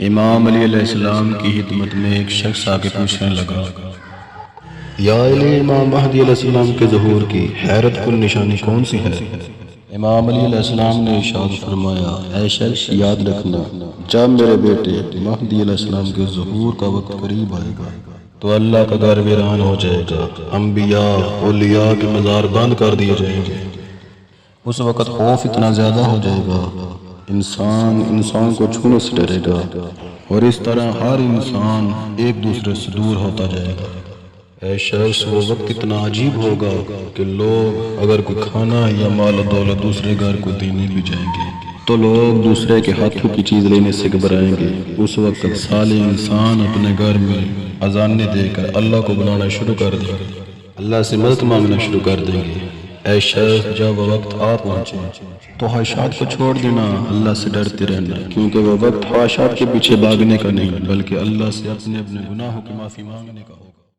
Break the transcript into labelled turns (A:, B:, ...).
A: امام علی علیہ السلام کی خدمت میں ایک شخص آ کے پوچھنے لگا، یا علی، امام مہدی علیہ السلام کے ظہور کی حیرت کن نشانی کون سی ہے؟ امام علی علیہ السلام نے ارشاد فرمایا، اے شخص، یاد رکھنا، جب میرے بیٹے مہدی علیہ السلام کے ظہور کا وقت قریب آئے گا تو اللہ کا گھر ویران ہو جائے گا، انبیاء اولیاء کے مزار بند کر دیے جائیں گے۔ اس وقت خوف اتنا زیادہ ہو جائے گا، انسان کو چھونے سے ڈرے گا، اور اس طرح ہر انسان ایک دوسرے سے دور ہوتا جائے گا۔ اے شخص، وہ وقت اتنا عجیب ہوگا کہ لوگ اگر کوئی کھانا یا مال و دولت دوسرے گھر کو دینے بھی جائیں گے تو لوگ دوسرے کے ہاتھوں کی چیز لینے سے گھبرائیں گے۔ اس وقت صالح انسان اپنے گھر میں اذانیں دے کر اللہ کو بلانا شروع کر دیں گے، اللہ سے مدد مانگنا شروع کر دیں گے۔ اے شخص، جب وہ وقت آ پہنچے تو خواہشات کو چھوڑ دینا، اللہ سے ڈرتے رہنا، کیونکہ وہ وقت خواہشات کے پیچھے بھاگنے کا نہیں بلکہ اللہ سے اپنے گناہوں کی معافی مانگنے کا ہوگا۔